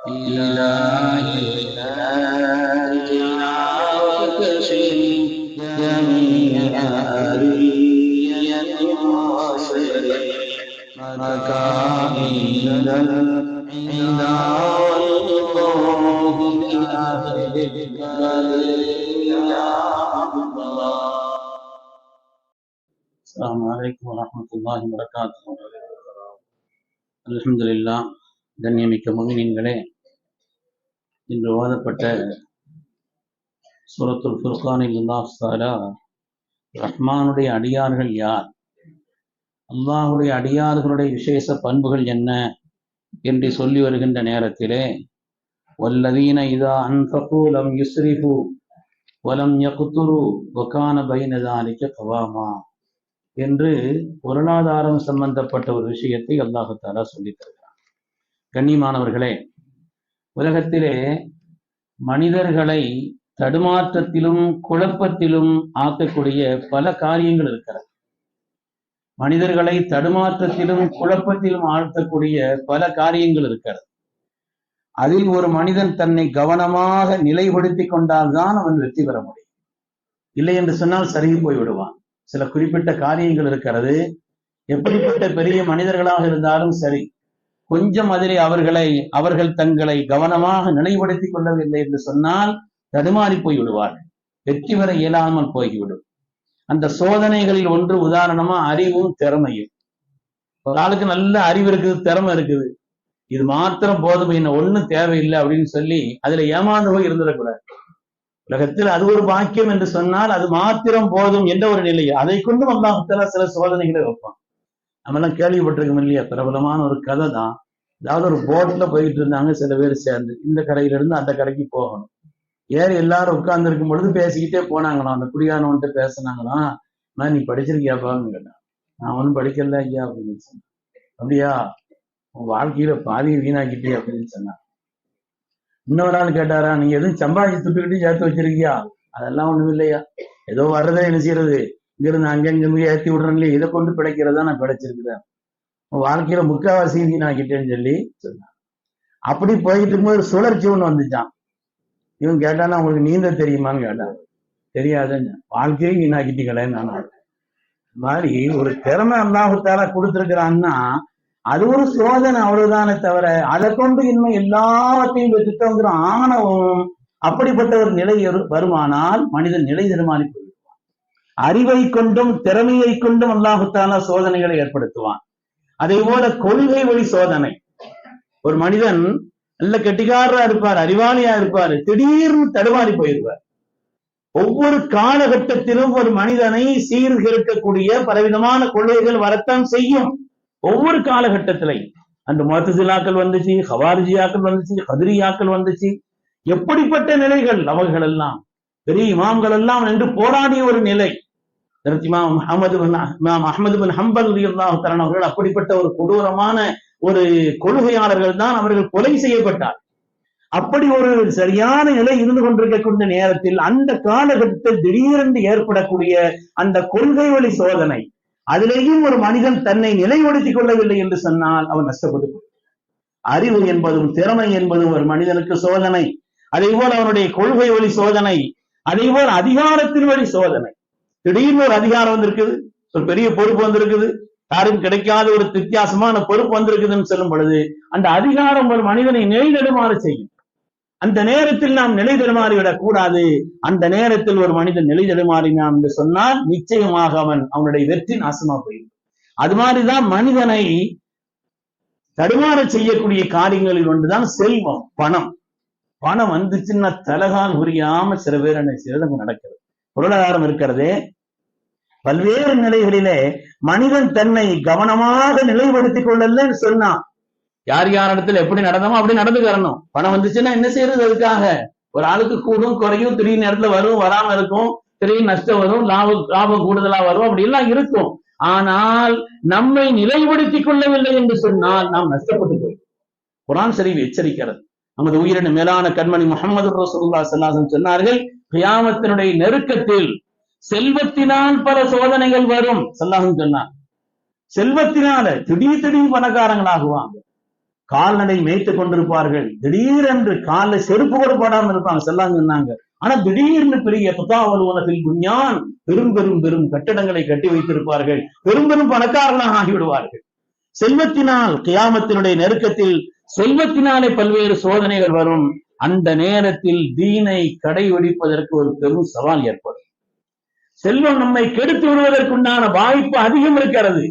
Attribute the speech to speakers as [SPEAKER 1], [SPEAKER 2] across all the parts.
[SPEAKER 1] إلهي ناجنا وكشف جميع أذية واصرف مكائد العدا والخوف بأهلك يا الله. السلام عليكم ورحمة الله وبركاته. அல்ஹம்துலில்லாஹ். கண்ணியமிக்க முஃமினீன்களே, இன்று ஓதப்பட்ட சூரத்துல் ஃபுர்கானில் அல்லாஹ் தஆலா ரஹ்மானுடைய அடியார்கள் யார், அல்லாஹுடைய அடியார்களுடைய விசேஷ பண்புகள் என்ன என்று சொல்லி வருகின்ற நேரத்திலே, வல்லதீன இதா அன்ஃபகு லம் யுஸ்ரிஃபு வலம் யக்துரு வகான பைன ஸாலிக கவாமா என்று பொருளாதாரம் சம்பந்தப்பட்ட ஒரு விஷயத்தை அல்லாஹ் தஆலா சொல்லி தருகிறார். கண்ணியமானவர்களே, உலகத்திலே மனிதர்களை தடுமாற்றத்திலும் குழப்பத்திலும் ஆக்கக்கூடிய பல காரியங்கள் இருக்கிறது. மனிதர்களை தடுமாற்றத்திலும் குழப்பத்திலும் ஆழ்த்தக்கூடிய பல காரியங்கள் இருக்கிறது. அதில் ஒரு மனிதன் தன்னை கவனமாக நிலைப்படுத்தி கொண்டால்தான் அவன் வெற்றி பெற முடியும். இல்லை என்று சொன்னால் சருகி போய்விடுவான். சில குறிப்பிட்ட காரியங்கள் இருக்கிறது. எப்படிப்பட்ட பெரிய மனிதர்களாக இருந்தாலும் சரி, கொஞ்சம் அதிலே அவர்கள் தங்களை கவனமாக நிலைப்படுத்திக் கொள்ளவில்லை என்று சொன்னால் தடுமாறி போய் விடுவார்கள். வெற்றி பெற இயலாமல் போய்விடும். அந்த சோதனைகளில் ஒன்று உதாரணமா அறிவும் திறமையும். ஒரு ஆளுக்கு நல்ல அறிவு இருக்குது, திறமை இருக்குது, இது மாத்திரம் போதும், என்ன ஒண்ணும் தேவையில்லை அப்படின்னு சொல்லி அதுல ஏமாந்து போய் இருந்துடக்கூடாது. உலகத்தில் அது ஒரு பாக்கியம் என்று சொன்னால் அது மாத்திரம் போதும் என்ற ஒரு நிலை. அதை கொண்டும் அல்லாஹ் தஆலா சில சோதனைகளை வைப்பான். நம்ம எல்லாம் கேள்விப்பட்டிருக்கோம் இல்லையா? பிரபலமான ஒரு கதை தான். அதாவது ஒரு போட்ல போயிட்டு இருந்தாங்க சில பேர் சேர்ந்து, இந்த கரையில இருந்து அந்த கரைக்கு போகணும். ஏறி எல்லாரும் உட்கார்ந்து இருக்கும் பொழுது பேசிக்கிட்டே போனாங்களாம். அந்த குடியானவன்ட்டு பேசினாங்களாம், நீ படிச்சிருக்கியாப்பான்னு கேட்டான். நான் ஒன்னும் படிக்கல ஐயா அப்படின்னு சொன்னேன். அப்படியா, உன் வாழ்க்கையில பாதியை வீணாக்கிட்டே அப்படின்னு சொன்னான். இன்னொரு ஆள் கேட்டாரா, நீங்க எதுவும் சம்பாதிச்சு துட்டுக்கிட்டு சேர்த்து வச்சிருக்கியா? அதெல்லாம் ஒண்ணும் இல்லையா, ஏதோ வர்றதை என்ன செய்யறது, இங்கிருந்து அங்கங்க ஏற்றி விடுறேன் இல்லையா, இதை கொண்டு பிழைக்கிறதா நான் பிழைச்சிருக்கிறேன், உன் வாழ்க்கையில முக்காவாசி வீணாக்கிட்டேன்னு சொல்லி சொன்னான். அப்படி போயிட்டு இருக்கும்போது சுழற்சி ஒண்ணு வந்துச்சான். இவன் கேட்டானா, உங்களுக்கு நீந்த தெரியுமான்னு கேட்டான். தெரியாதுன்னு. வாழ்க்கையை வீணாக்கிட்டீங்களேன்னு நான். மாதிரி ஒரு திறமை அல்லாஹ் தஆலா கொடுத்திருக்கிறான்னா அது ஒரு சோதனை, அவ்வளவுதானே தவிர அதை கொண்டு இன்னும் எல்லாத்தையும் பெற்றுட்டு வந்துடும் ஆணவம். அப்படிப்பட்ட ஒரு நிலை வருமானால் மனிதன் நிலை தடுமாறி போய்விடுவான். அறிவை கொண்டும் திறமையை கொண்டும் அல்லாஹ் தஆலா சோதனைகளை ஏற்படுத்துவான். அதே போல கொள்கை வழி சோதனை. ஒரு மனிதன் நல்ல கெட்டிக்காரரா இருப்பார், அறிவாளியா இருப்பார், திடீர்னு தடுமாறி போயிருப்பார். ஒவ்வொரு காலகட்டத்திலும் ஒரு மனிதனை சீர்கெடுக்கக்கூடிய பலவிதமான கொள்கைகள் வரத்தான் செய்யும். ஒவ்வொரு காலகட்டத்திலையும் அந்த முஅ்தஸிலாக்கள் வந்துச்சு, ஹவாரிஜியாக்கள் வந்துச்சு, கத்ரியாக்கள் வந்துச்சு. எப்படிப்பட்ட நிலைகள் அவர்கள் எல்லாம், பெரிய இமாம்கள் எல்லாம் என்று போராடிய ஒரு நிலை. இமாம் அஹ்மது பின் ஹம்பல் ரலியல்லாஹு தஆலா அவர்கள் அப்படிப்பட்ட ஒரு கொடூரமான ஒரு கொள்கையாளர்கள் தான் அவர்கள் கொலை செய்யப்பட்டார். அப்படி ஒரு சரியான நிலை இருந்து கொண்டிருக்கக்கூடிய நேரத்தில் அந்த காலகட்டத்தில் திடீரென்று ஏற்படக்கூடிய அந்த கொள்கை வழி சோதனை, அதிலேயும் ஒரு மனிதன் தன்னை நிலைப்படுத்திக் கொள்ளவில்லை என்று சொன்னால் அவன் நஷ்டப்பட்டு. அறிவு என்பதும் திறமை என்பதும் ஒரு மனிதனுக்கு சோதனை. அதே போல் அவனுடைய கொள்கை வழி சோதனை, அதே போல் அதிகாரத்தின் வழி சோதனை. திடீர்னு ஒரு அதிகாரம் வந்திருக்குது, ஒரு பெரிய பொறுப்பு வந்திருக்குது, யாரும் கிடைக்காத ஒரு வித்தியாசமான பொறுப்பு வந்திருக்குதுன்னு சொல்லும் பொழுது அந்த அதிகாரம் ஒரு மனிதனை நிலை தடுமாற செய்யும். அந்த நேரத்தில் நாம் நிலை தடுமாறிவிடக் கூடாது. அந்த நேரத்தில் ஒரு மனிதன் நிலை தடுமாறினான் என்று சொன்னால் நிச்சயமாக அவனுடைய வெற்றி நாசமா போயிடும். அது மாதிரிதான் மனிதனை தடுமாற செய்யக்கூடிய காரியங்களில் ஒன்றுதான் செல்வம், பணம். பணம் வந்துச்சுன்னா தலகால் புரியாம சில பேர் என்ன செய்யறது நடக்கிறது. பொருளாதாரம் இருக்கிறதே பல்வேறு நிலைகளிலே மனிதன் தன்னை கவனமாக நிலைப்படுத்திக் கொள்ளலன்னு சொன்னான். யார் இடத்துல எப்படி நடந்தோமோ அப்படி நடந்துக்கிறணும். பணம் வந்துச்சுன்னா என்ன செய்யறது? அதுக்காக ஒரு ஆளுக்கு கூடும் குறையும், திடீர்னு நேரத்துல வரும், வராம இருக்கும், திடீர்னு நஷ்டம் வரும், லாபம் கூடுதலா வரும், அப்படி எல்லாம் இருக்கும். ஆனால் நம்மை நிலைப்படுத்திக் கொள்ளவில்லை என்று சொன்னால் நாம் நஷ்டப்பட்டு போய். குர்ஆன் ஷரீஃப் எச்சரிக்கிறது. நமது உயிரின மேலான கண்மணி முஹம்மது ரசூலுல்லாஹி ஸல்லல்லாஹு அலைஹி வஸல்லம் சொன்னார்கள், கியாமத்தினுடைய நெருக்கத்தில் செல்வத்தினால் பல சோதனைகள் வரும். ஸல்லல்லாஹு அலைஹி வஸல்லம் சொன்னார். செல்வத்தினால திடீர் பணக்காரங்களாகுவாங்க. கால்நடை மேய்த்துக் கொண்டிருப்பார்கள். திடீரென்று காலில் செருப்பு கூட போடாமல் இருப்பாங்க, சொன்னாங்க. ஆனா திடீர்னு பெரிய புத்தாவலுவனத்தில் புஞ்ஞான் பெரும் பெரும் பெரும் கட்டடங்களை கட்டி வைத்திருப்பார்கள், பெரும் பெரும் பணக்காரர்களாக ஆகிவிடுவார்கள். செல்வத்தினால் கியாமத்தினுடைய நெருக்கத்தில் செல்வத்தினாலே பல்வேறு சோதனைகள் வரும். அந்த நேரத்தில் தீனை கடைபிடிப்பதற்கு ஒரு பெரும் சவால் ஏற்படும். செல்வம் நம்மை கெடுத்து விடுவதற்குண்டான வாய்ப்பு அதிகம் இருக்கிறது.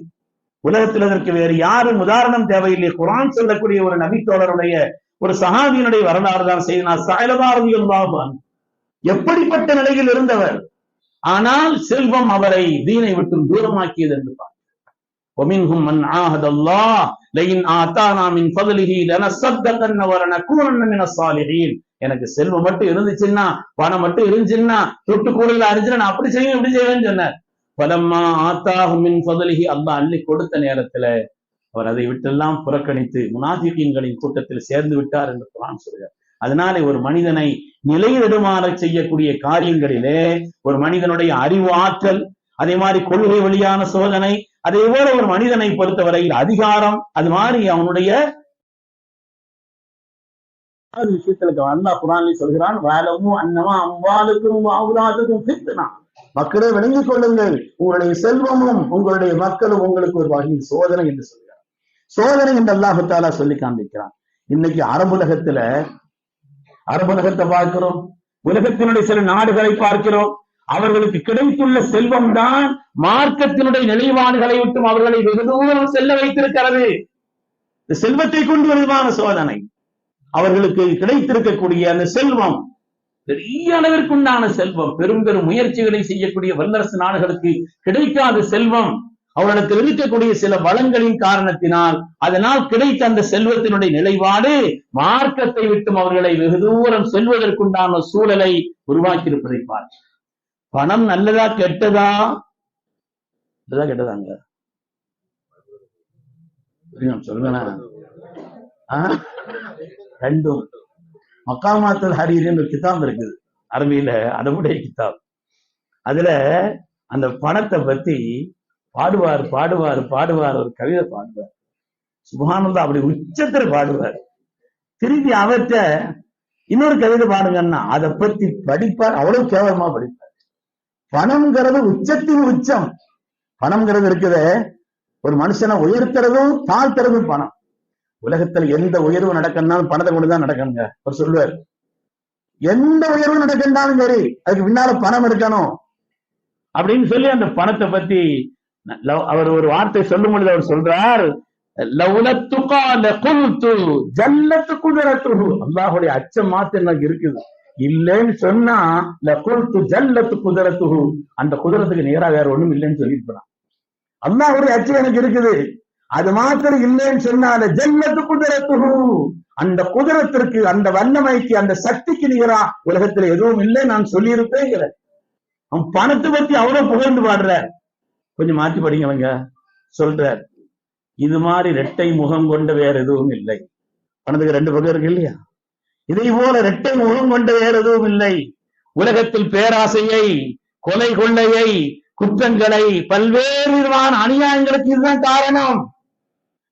[SPEAKER 1] உலகத்தில் அதற்கு வேறு யாரும் உதாரணம் தேவையில்லை. குர்ஆன் சொல்லக்கூடிய ஒரு நபித்தோழருடைய ஒரு சஹாபியினுடைய வரலாறு தான் செய்தனா ஸஅலபா ரலியல்லாஹு அன்ஹு. எப்படிப்பட்ட நிலையில் இருந்தவர், ஆனால் செல்வம் அவரை தீனை விட்டு தூரமாக்கியது என்று பார்க்கிறோம். وَمِنْهُمْ مَنْ عَاهَدَ اللَّهَ لَئِنْ آتَانَا مِنْ فَضْلِهِ لَنَصَّدَّقَنَّ وَلَنَكُونَنَّ مِنَ الصَّالِحِينَ. எனக்கு செல்வம் மட்டும் இருந்துச்சுன்னா, பணம் மட்டும் இருந்துச்சுன்னா, தொட்டு கூடையில அரிஞ்சுன்னா நான் அப்படி செய்வேன் இப்படி செய்வேன்னு சொன்னார். பலம்மா ஆத்தாஹு மின் ஃபضலிஹி, அல்லாஹ் அள்ளி கொடுத்த நேரத்துல அவர் அதை விட்டெல்லாம் புறக்கணித்து முனாஃபிகீன்களின் கூட்டத்தில் சேர்ந்து விட்டார் என்று குர்ஆன் சொல்கிறார். அதனாலே ஒரு மனிதனை நிலையிடுமாற செய்யக்கூடிய காரியங்களிலே ஒரு மனிதனுடைய அறிவு ஆற்றல், அதே மாதிரி கொள்கை வழியான சோதனை, அதே போல ஒரு மனிதனை பொறுத்தவரையில் அதிகாரம், அது மாதிரி அவனுடைய விஷயத்துல அல்லாஹ் குர்ஆனிலே சொல்கிறான், வஅலமு அன்னமா அம்வாலுக்கும் வஅவுலாதுக்கும் ஃபித்னா. மக்களை விளங்கிக் கொள்ளுங்கள், உங்களுடைய செல்வமும் உங்களுடைய மக்களும் உங்களுக்கு ஒரு வகையில் சோதனை என்று சொல்கிறார். சோதனை என்று அல்லாஹ் தஆலா சொல்லி காண்பிக்கிறான். இன்னைக்கு அரபுலகத்தை பார்க்கிறோம், உலகத்தினுடைய சில நாடுகளை பார்க்கிறோம். அவர்களுக்கு கிடைத்துள்ள செல்வம் தான் மார்க்கத்தினுடைய நிலைப்பாடுகளை விட்டும் அவர்களை வெகு தூரம் செல்ல வைத்திருக்கிறது. இந்த செல்வத்தை கொண்டு ஒரு விதமான சோதனை. அவர்களுக்கு கிடைத்திருக்கக்கூடிய அந்த செல்வம் பெரிய அளவிற்குண்டான செல்வம், பெரும் பெரும் முயற்சிகளை செய்யக்கூடிய வல்லரசு நாடுகளுக்கு கிடைக்காத செல்வம், அவர்களுக்கு இருக்கக்கூடிய சில வளங்களின் காரணத்தினால் அதனால் கிடைத்த அந்த செல்வத்தினுடைய நிலைப்பாடு மார்க்கத்தை விட்டும் அவர்களை வெகு தூரம் செல்வதற்குண்டான சூழலை உருவாக்கி இருப்பதை பார்க்க. பணம் நல்லதா கெட்டதா? கெட்டதாங்க சொல்லுங்க. ரெண்டும். மக்காமாத்துல் ஹரீரின்னு ஒரு கிதாப் இருக்குது அரபியில, அதனுடைய கிதாப். அதுல அந்த பணத்தை பத்தி பாடுவார் ஒரு கவிதை பாடுவார். சுப்ஹானல்லாஹ், அப்படி உச்சத்தில் பாடுவார். திருப்பி அவற்ற இன்னொரு கவிதை பாடுங்கன்னா அதை பத்தி படிப்பார், அவ்வளவு கேவலமா படிப்பார். பணம்ங்கிறது உச்சத்தின் உச்சம். பணம்ங்கிறது இருக்குது, ஒரு மனுஷனை உயர்த்துறதும் தாழ்த்துறதும் பணம். உலகத்துல எந்த உயர்வு நடக்கணும்னாலும் பணத்தை கொண்டுதான் நடக்கணுங்க. அவர் சொல்லுவார், எந்த உயர்வு நடக்கின்றாலும் சரி அதுக்கு பின்னால பணம் இருக்கணும் அப்படின்னு சொல்லி அந்த பணத்தை பத்தி அவர் ஒரு வார்த்தை சொல்லும் பொழுது அவர் சொல்றார், அல்லாஹுடைய அச்சம் மாத்திரம் எனக்கு இருக்குது, இல்லைன்னு சொன்னா அந்த குதிரத்துக்கு நேரா வேற ஒண்ணும் இல்லைன்னு சொல்லிட்டு அல்லாஹுடைய அச்சம் எனக்கு இருக்குது, அது மாத்திரம் இல்லைன்னு சொன்னால ஜல்லத்து குதிரத்துஹு, அந்த குதிரத்திற்கு, அந்த வல்லமைக்கு, அந்த சக்திக்கு நிகரா உலகத்துல எதுவும் இல்லை நான் சொல்லியிருப்பேங்கிற. அவன் பணத்தை பத்தி அவ்வளவு புகழ்ந்து பாடுற. கொஞ்சம் மாற்றி படிங்க. சொல்றார், இது மாதிரி இரட்டை முகம் கொண்ட வேற எதுவும் இல்லை. பணத்துக்கு ரெண்டு பக்கம் இருக்கு இல்லையா? இதை போல இரட்டை முகம் கொண்ட வேற எதுவும் இல்லை. உலகத்தில் பேராசையை, கொலை கொள்ளையை, குற்றங்களை, பல்வேறு விதமான அநியாயங்களுக்கு இதுதான் காரணம்.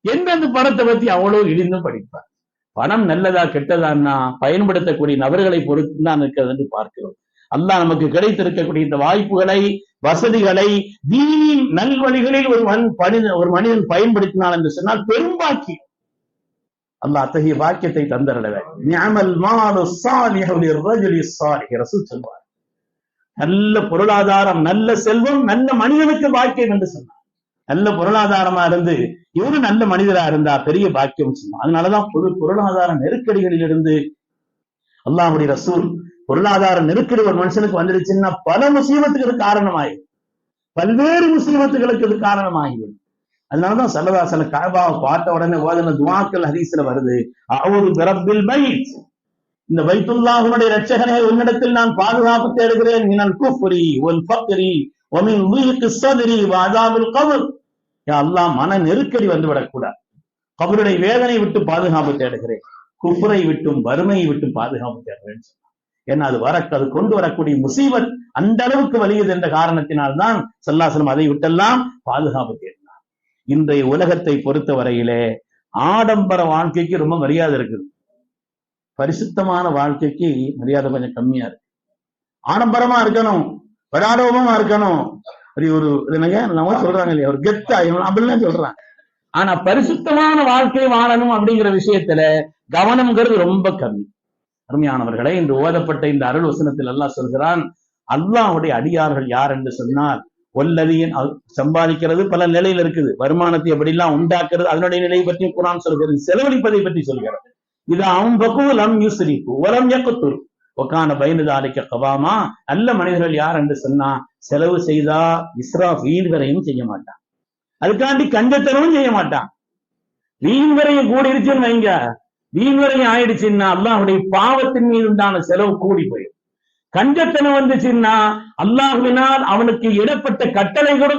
[SPEAKER 1] எந்தெந்த பணத்தை பத்தி அவ்வளவு இழிந்தும் படிப்பார். பணம் நல்லதா கெட்டதான்னா பயன்படுத்தக்கூடிய நபர்களை பொறுத்து தான் இருக்கிறது என்று பார்க்கிறோம். அல்லாஹ் நமக்கு கிடைத்திருக்கக்கூடிய இந்த வாய்ப்புகளை, வசதிகளை தீனின் நல்வழிகளில் ஒரு மனிதன் பயன்படுத்தினான் என்று சொன்னால் பெரும் பாக்கியம். அல்லாஹ் அத்தகைய பாக்கியத்தை தந்தரடவர். நிஅமல் மாலு ஸாலிஹு லிர்ரஜுலி ஸாலிஹ், ரசூல் சொல்வார், நல்ல பொருளாதாரம், நல்ல செல்வம் நல்ல மனிதனுக்கு பாக்கியம் என்று சொன்னார். நல்ல பொருளாதாரமா இருந்து இவரு நல்ல மனிதரா இருந்தா பெரிய பாக்கியம் சொன்னார். அதனாலதான் பொருளாதார நெருக்கடிகளில் இருந்து அல்லாஹ்வுடைய ரசூல், பொருளாதார நெருக்கடி ஒரு மனுஷனுக்கு வந்துடுச்சுன்னா பல முசீபத்துகளுக்கு காரணமாயிடும், பல்வேறு முசீபத்துகளுக்கு இது காரணமாகிவிடும். அதனாலதான் ஸல்லல்லாஹு அலைஹி வஸல்லம் கஅபாவை பார்த்த உடனே ஓதுன துஆக்கள் ஹதீஸ்ல வருது, அஊது பிரப்பில் பைத், இந்த பைத்துல்லாஹ்வுடைய இரட்சகனே உன்னிடத்தில் நான் பாதுகாப்பு தேடுகிறேன், மினல் குஃப்ரி வல் ஃபக்ரி வ மின் ضيق الصدر وعذاب القبر. யா அல்லாஹ், மன நெருக்கடி வந்து விடக்கூடாது, கபருடைய வேதனை விட்டு பாதுகாப்பு தேடுகிறேன், குஃப்ரை விட்டும் வறுமையை விட்டும் பாதுகாப்பு தேடுகிறேன். ஏன்னா அது கொண்டு வரக்கூடிய முசீபத் அந்த அளவுக்கு வலியுது என்ற காரணத்தினால்தான் ஸல்லல்லாஹு அலைஹி வஸல்லம் அதை விட்டெல்லாம் பாதுகாப்பு தேடினார். இன்றைய உலகத்தை பொறுத்த வரையிலே ஆடம்பர வாழ்க்கைக்கு ரொம்ப மரியாதை இருக்குது, பரிசுத்தமான வாழ்க்கைக்கு மரியாதை கொஞ்சம் கம்மியா இருக்கு. ஆடம்பரமா இருக்கணும், படாடோபமா இருக்கணும், ஒரு நம்ம சொல்றாங்க இல்லையா, ஒரு கெத்தா அப்படின்லாம் சொல்றாங்க. ஆனா பரிசுத்தமான வாழ்க்கை வாழணும் அப்படிங்கிற விஷயத்துல கவனம்ங்கிறது ரொம்ப கம்மி. அருமையானவர்களே, இந்த ஓதப்பட்ட இந்த அருள் வசனத்தில் அல்லாஹ் சொல்கிறான், அல்லாஹ்வுடைய அடியார்கள் யார் என்று சொன்னால், ஒல்லதியின் சம்பாதிக்கிறது பல நிலையில் இருக்குது, வருமானத்தை எப்படிலாம் உண்டாக்குறது அதனுடைய நிலையை பற்றி குர்ஆன் சொல்கிறது, செலவழிப்பதை பற்றி சொல்கிறது. இது அம்பகுலம் யுஸ்ரிஃபு வலம் யக்துர் வகான பைனதாலிக கவாமா. நல்ல மனிதர்கள் யார் என்று சொன்னா, செலவு செய்தா இஸ்ராஃப் வீண்வரையும் செய்ய மாட்டான், அதுக்காண்டி கஞ்சத்தனமும் செய்ய மாட்டான். வீண்வரையும் கூடிருச்சுன்னு வைங்க, வீண்வரையும் ஆயிடுச்சுன்னா அல்லாஹ்வுடைய பாவத்தின் மீது உண்டான செலவு கூடி போயிடும். கஞ்சத்தனம் வந்துச்சுன்னா அல்லாஹ்வினால் அவனுக்கு இடப்பட்ட கட்டளை கூட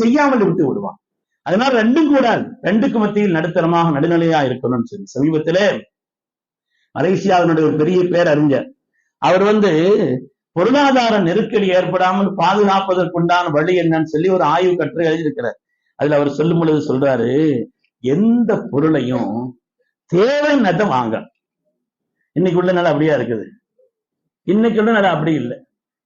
[SPEAKER 1] செய்யாமல் விட்டு விடுவான். அதனால ரெண்டும் கூடாது, ரெண்டுக்கு மத்தியில் நடுத்தரமாக நடுநிலையா இருக்கணும்னு சொல்லி சமீபத்திலே மலேசியாவினுடைய ஒரு பெரிய பேரறிஞர் அவர் பொருளாதார நெருக்கடி ஏற்படாமல் பாதுகாப்பதற்குண்டான வழி என்னன்னு சொல்லி ஒரு ஆய்வு கட்டுரை எழுதியிருக்கிறார். அதுல அவர் சொல்லும் பொழுது சொல்றாரு, எந்த பொருளையும் தேவை நட்ட வாங்க. இன்னைக்கு உள்ள நாள் அப்படியா இருக்குது, இன்னைக்கு உள்ள நாள் அப்படி இல்லை.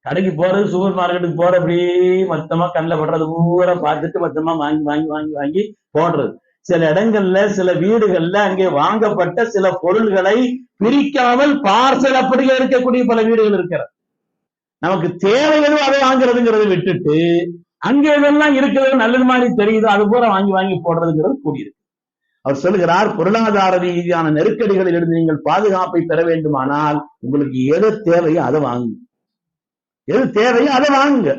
[SPEAKER 1] கடைக்கு போறது, சூப்பர் மார்க்கெட்டுக்கு போற, அப்படியே மொத்தமா கண்ணில் படுறது பூரா பார்த்துட்டு மொத்தமா வாங்கி வாங்கி வாங்கி வாங்கி போடுறது. சில இடங்கள்ல சில வீடுகள்ல அங்கே வாங்கப்பட்ட சில பொருள்களை பிரிக்காமல் பார்சல் அப்படியே இருக்கக்கூடிய பல வீடுகள் இருக்கிறது. நமக்கு தேவைகளோ அதை வாங்குறதுங்கிறத விட்டுட்டு அங்கே இதெல்லாம் இருக்கிறது நல்லது மாதிரி தெரியுது, அது போல வாங்கி வாங்கி போடுறதுங்கிறது கூடியிருக்கு. அவர் சொல்லுகிறார், பொருளாதார ரீதியான நெருக்கடிகளில் இருந்து நீங்கள் பாதுகாப்பை பெற வேண்டுமானால் உங்களுக்கு எது தேவையோ அதை வாங்குங்க, எது தேவையோ அதை வாங்குங்க.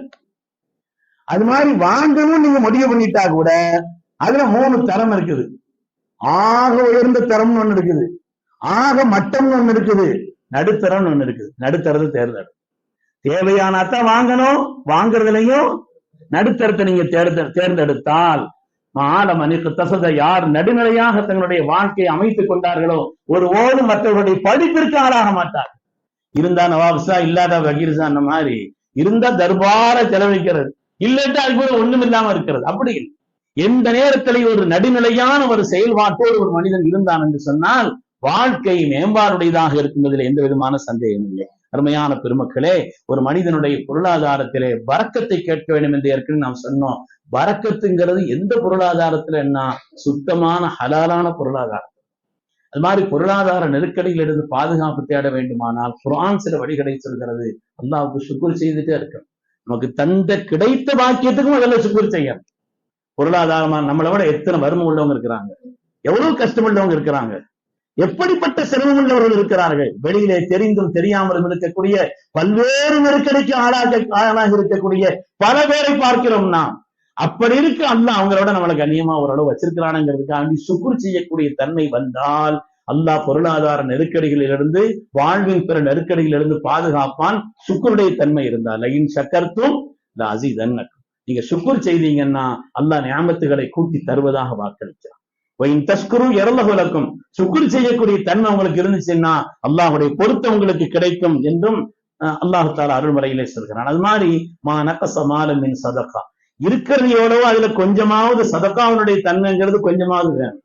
[SPEAKER 1] அது மாதிரி வாங்கணும் நீங்க முடிவு பண்ணிட்டா கூட அதுல 3 தரம் இருக்குது. ஆக உயர்ந்த தரம்னு ஒண்ணு இருக்குது, ஆக மட்டம்னு ஒண்ணு இருக்குது, நடுத்தரம்னு ஒண்ணு இருக்குது. நடுத்தரத்தை தேர்ந்தெடு. தேவையானாத்தான் வாங்கணும், வாங்குறதுலையும் நடுத்தரத்தை நீங்க தேர்ந்தெடுத்தால் யார் நடுநிலையாக தங்களுடைய வாழ்க்கையை அமைத்துக் கொண்டார்களோ ஒருபோதும் மற்றவர்களுடைய படிப்பிற்கு ஆளாக மாட்டார். இருந்தா நவாப்சா, இல்லாத வகீர்சா, அந்த மாதிரி இருந்தா தர்பார செலவழிக்கிறது, இல்லட்டா அது கூட ஒண்ணும் இல்லாம இருக்கிறது. அப்படி எந்த நேரத்திலே ஒரு நடுநிலையான ஒரு செயல்பாட்டோடு ஒரு மனிதன் இருந்தான் என்று சொன்னால் வாழ்க்கை மேம்பாடுடையதாக இருக்குங்கிறதுல எந்த விதமான சந்தேகம் இல்லை. அருமையான பெருமக்களே, ஒரு மனிதனுடைய பொருளாதாரத்திலே பரக்கத்தை கேட்க வேண்டும் என்று ஏற்கனவே நாம் சொன்னோம். பரக்கத்துங்கிறது எந்த பொருளாதாரத்துல என்ன, சுத்தமான ஹலாலான பொருளாதாரம். அது மாதிரி பொருளாதார நெருக்கடியில் இருந்து பாதுகாப்பு தேட வேண்டுமானால் குர்ஆன் சில வழிகளை சொல்கிறது. அல்லாஹ்வுக்கு சுக்ர் செய்துட்டே இருக்கணும். நமக்கு தந்த கிடைத்த பாக்கியத்துக்கும் அதில் சுக்ர் செய்யணும். பொருளாதாரமா நம்மளை விட எத்தனை வறுமை உள்ளவங்க இருக்கிறாங்க, எவ்வளவு கஷ்டம் உள்ளவங்க இருக்கிறாங்க, எப்படிப்பட்ட சிரமம் உள்ளவர்கள் இருக்கிறார்கள். வெளியிலே தெரிந்தும் தெரியாமலும் இருக்கக்கூடிய பல்வேறு நெருக்கடிக்கு ஆளாக இருக்கக்கூடிய பல பேரை பார்க்கிறோம் நாம். அப்படி இருக்கு அல்லாஹ் அவங்களோட நம்மளை கண்ணியமா ஓரளவு வச்சிருக்கிறானுங்கிறதுக்காண்டி சுக்குர் செய்யக்கூடிய தன்மை வந்தால் அல்லாஹ் பொருளாதார நெருக்கடிகளிலிருந்து, வாழ்வின் பிற நெருக்கடிகளிலிருந்து பாதுகாப்பான். சுக்குருடைய தன்மை இருந்தால் லைன் சக்கர்த்தும் அஸீதன்னக்கும், நீங்க சுக்குர் செய்தீங்கன்னா அல்லாஹ் நியாமத்துகளை கூட்டி தருவதாக வாக்களிக்கிறான். தஸ்குரு இறலகுலக்கும், சுக்குர் செய்யக்கூடிய தன்மை உங்களுக்கு இருந்துச்சுன்னா அல்லாஹுடைய பொருத்தம் உங்களுக்கு கிடைக்கும் என்றும் அல்லாஹு தாலா அருள்முறையிலே சொல்கிறான். அது மாதிரி நகசமாலின் சதகா, இருக்கிறது எவ்வளவோ அதுல கொஞ்சமாவது சதகாவுடைய தன்மைங்கிறது கொஞ்சமாவது வேணும்.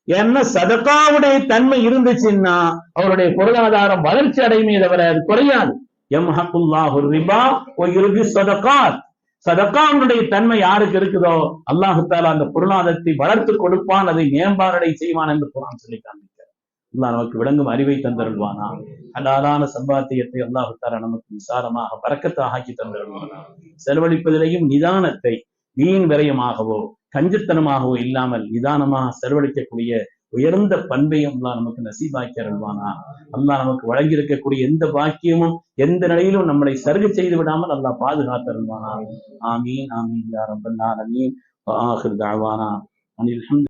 [SPEAKER 1] ஏன்னா சதகாவுடைய தன்மை இருந்துச்சுன்னா அவருடைய பொருளாதாரம் வளர்ச்சி அடையுமே தவிர அது குறையாது. யம்ஹகுல்லாஹு ரிபா வ யுர்பி ஸதகாத், சதகாவுடைய தன்மை யாருக்கு இருக்குதோ அல்லாஹு தஆலா அந்த பொருளாதாரத்தை வளர்த்து கொடுப்பான், அதை மேம்பாடை செய்வான் என்று குர்ஆன் சொல்லி காண்பிக்கிறார். அல்லாஹ் நமக்கு விளங்கும் அறிவை தந்தருள்வானா, ஹலாலான சம்பாத்தியத்தை அல்லாஹு தஆலா நமக்கு விசாலமாக பரக்கத்தாக ஆக்கி தந்தருள்வானா. செலவழிப்பதிலேயும் நிதானத்தை, வீண் விரயமாகவோ கஞ்சத்தனமாகவோ இல்லாமல் நிதானமாக செலவழிக்கக்கூடிய உயர்ந்த பண்பையும் அல்லாஹ் நமக்கு நசீபாக்கி அருள்வானா. அல்லாஹ் நமக்கு வழங்கியிருக்கக்கூடிய எந்த பாக்கியமும் எந்த நிலையிலும் நம்மளை சருகு செய்து விடாமல் அல்லாஹ் பாதுகாத்து அருள்வானா. ஆமீன் ஆமீன் யா ரப்பல் ஆலமீன். வ ஆகிரு தஅவானா அனில் ஹம்து.